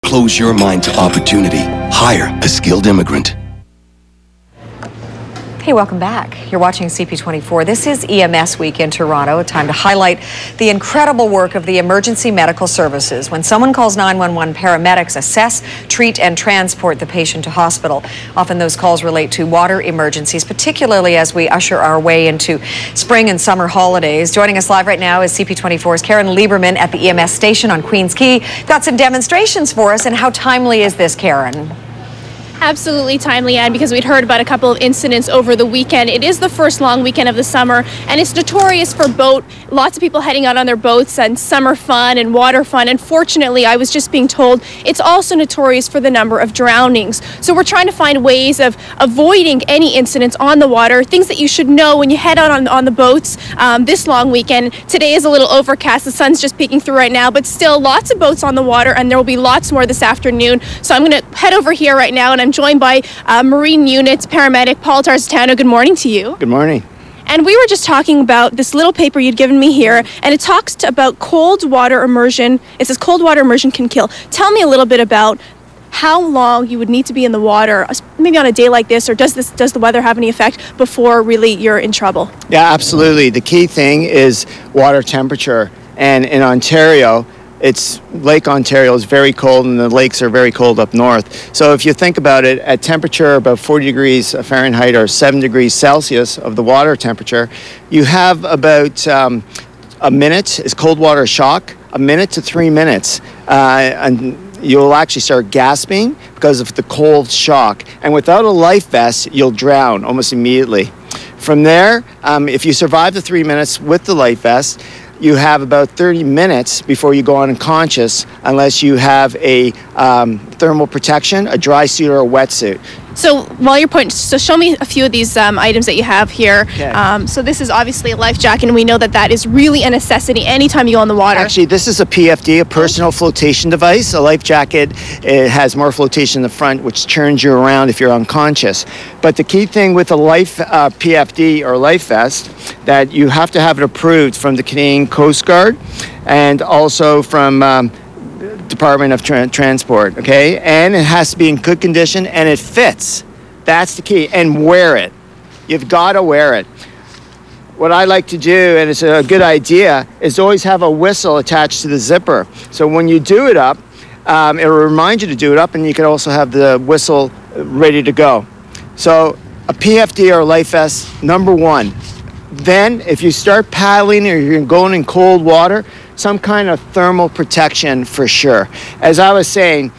Close your mind to opportunity. Hire a skilled immigrant. Hey, welcome back. You're watching CP24. This is EMS Week in Toronto, a time to highlight the incredible work of the emergency medical services. When someone calls 911, paramedics assess, treat, and transport the patient to hospital. Often those calls relate to water emergencies, particularly as we usher our way into spring and summer holidays. Joining us live right now is CP24's Karen Lieberman at the EMS station on Queens Quay. Got some demonstrations for us, and how timely is this, Karen? Absolutely timely, Anne, because we'd heard about a couple of incidents over the weekend. It is the first long weekend of the summer, and it's notorious for lots of people heading out on their boats and summer fun and water fun. And fortunately, I was just being told it's also notorious for the number of drownings. So we're trying to find ways of avoiding any incidents on the water, things that you should know when you head out on the boats this long weekend. Today is a little overcast. The sun's just peeking through right now, but still lots of boats on the water, and there will be lots more this afternoon. So I'm going to head over here right now, and I'm joined by Marine Units paramedic Paul Tarsitano. Good morning to you. Good morning. And we were just talking about this little paper you'd given me here, and it talks about cold water immersion. It says cold water immersion can kill. Tell me a little bit about how long you would need to be in the water, maybe on a day like this, or does the weather have any effect before really you're in trouble? Yeah, absolutely. The key thing is water temperature. And in Ontario, Lake Ontario is very cold, and the lakes are very cold up north. So if you think about it, at temperature about 40 degrees Fahrenheit or 7 degrees Celsius of the water temperature, you have about a minute is cold water shock, a minute to 3 minutes. And you'll actually start gasping because of the cold shock. And without a life vest, you'll drown almost immediately. From there, if you survive the 3 minutes with the life vest, you have about 30 minutes before you go unconscious unless you have a thermal protection, a dry suit or a wetsuit. So while you're pointing, so show me a few of these items that you have here. Okay. So this is obviously a life jacket, and we know that is really a necessity anytime you go on the water. Actually, this is a PFD, a personal flotation device. A life jacket, it has more flotation in the front, which turns you around if you're unconscious. But the key thing with a life PFD or life vest, that you have to have it approved from the Canadian Coast Guard and also from Department of Transport, okay? And it has to be in good condition, and it fits. That's the key. And wear it. You've got to wear it. What I like to do, and it's a good idea, is always have a whistle attached to the zipper. So when you do it up, it'll remind you to do it up, and you can also have the whistle ready to go. So a PFD or life vest, number one. Then if you start paddling or you're going in cold water, some kind of thermal protection for sure. As I was saying,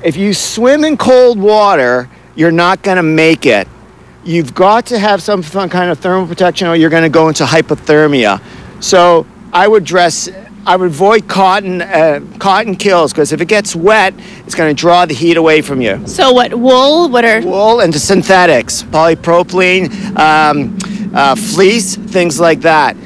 if you swim in cold water, you're not going to make it. You've got to have some kind of thermal protection or you're going to go into hypothermia. So I would avoid cotton. Cotton kills, because if it gets wet, it's going to draw the heat away from you. So what, wool? Wool and the synthetics, polypropylene, fleece, things like that.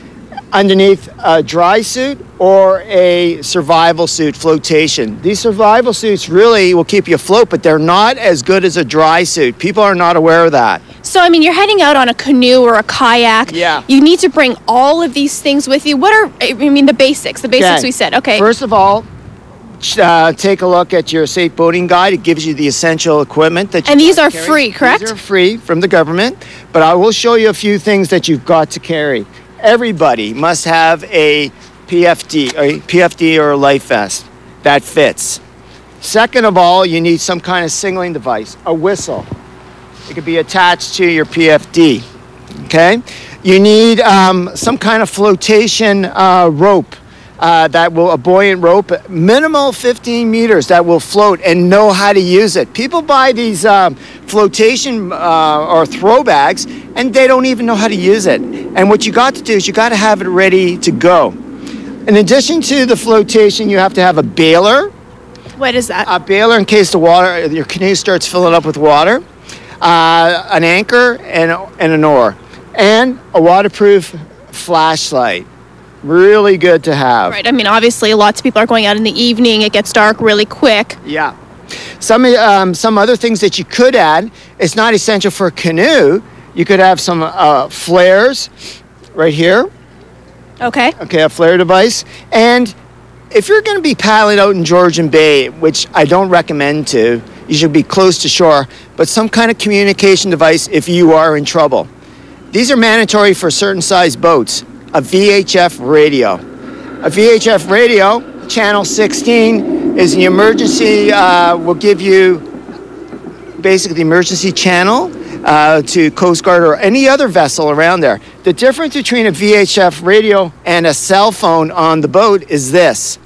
Underneath a dry suit or a survival suit, flotation. These survival suits really will keep you afloat, but they're not as good as a dry suit. People are not aware of that. So, I mean, you're heading out on a canoe or a kayak. Yeah. You need to bring all of these things with you. What are, the basics? The basics we said. Okay. First of all, take a look at your safe boating guide. It gives you the essential equipment that you And these are carry. free, correct? These are free from the government, but I will show you a few things that you've got to carry. Everybody must have a PFD or a life vest that fits. Second of all, you need some kind of signaling device, a whistle. It could be attached to your PFD, okay? You need some kind of flotation rope, a buoyant rope, minimal 15 meters that will float, and know how to use it. People buy these flotation or throw bags, and they don't even know how to use it. And what you got to do is you got to have it ready to go. In addition to the flotation, you have to have a bailer. What is that? A bailer in case your canoe starts filling up with water, an anchor, and an oar, and a waterproof flashlight. Really good to have. Right. I mean, obviously, lots of people are going out in the evening. It gets dark really quick. Yeah. Some other things that you could add. It's not essential for a canoe. You could have some flares right here. Okay. Okay, a flare device. And if you're going to be paddling out in Georgian Bay, which I don't recommend to, you should be close to shore, but some kind of communication device if you are in trouble. These are mandatory for certain size boats. A VHF radio. A VHF radio, channel 16, is the emergency, will give you basically the emergency channel to Coast Guard or any other vessel around there. The difference between a VHF radio and a cell phone on the boat is this.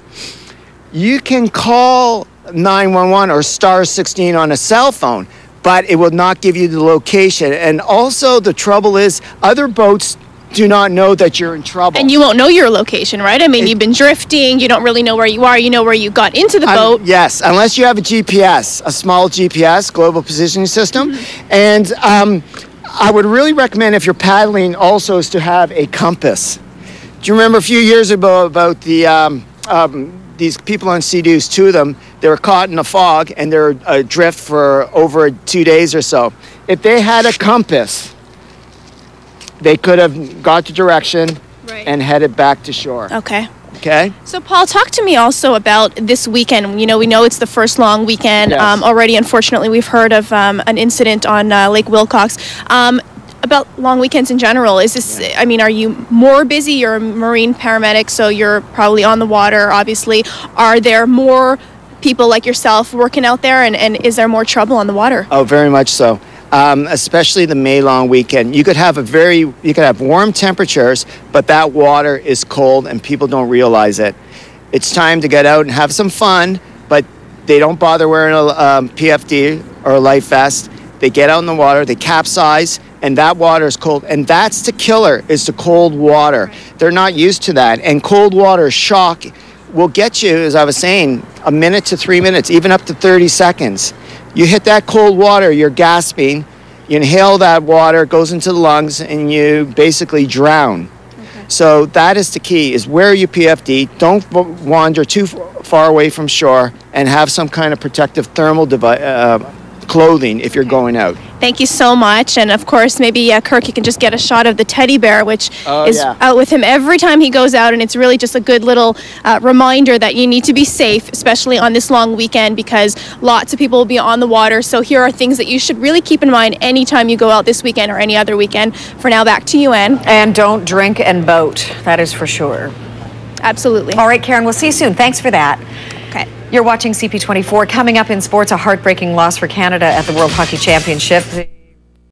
You can call 911 or star 16 on a cell phone, but it will not give you the location. And also the trouble is other boats do not know that you're in trouble. And you won't know your location, right? I mean, you've been drifting, you don't really know where you are, you know where you got into the boat. Yes, unless you have a GPS, a small GPS, global positioning system. And I would really recommend if you're paddling also is to have a compass. Do you remember a few years ago about the these people on Sea-Doos, 2 of them, they were caught in a fog and they're adrift for over 2 days or so. If they had a compass, they could have got the direction and headed back to shore. Okay. Okay. So, Paul, talk to me also about this weekend. You know, we know it's the first long weekend. Yes. Already, unfortunately, we've heard of an incident on Lake Wilcox. About long weekends in general, is this, I mean, are you more busy? You're a marine paramedic, so you're probably on the water, obviously. Are there more people like yourself working out there, and is there more trouble on the water? Oh, very much so. Especially the May long weekend. You could have warm temperatures, but that water is cold and people don't realize it. It's time to get out and have some fun, but they don't bother wearing a PFD or a life vest. They get out in the water, they capsize, and that water is cold. And that's the killer, is the cold water. They're not used to that. And cold water shock will get you, as I was saying, a minute to 3 minutes, even up to 30 seconds. You hit that cold water, you're gasping, you inhale that water, it goes into the lungs, and you basically drown. Okay. So that is the key, is wear your PFD, don't wander too far away from shore, and have some kind of protective thermal clothing if you're going out. Thank you so much. And of course, maybe Kirk, you can just get a shot of the teddy bear, which is out with him every time he goes out. And it's really just a good little reminder that you need to be safe, especially on this long weekend, because lots of people will be on the water. So here are things that you should really keep in mind anytime you go out this weekend or any other weekend. For now, back to you, Ann. And don't drink and boat. That is for sure. Absolutely. All right, Karen, we'll see you soon. Thanks for that. Okay. You're watching CP24. Coming up in sports, a heartbreaking loss for Canada at the World Hockey Championship.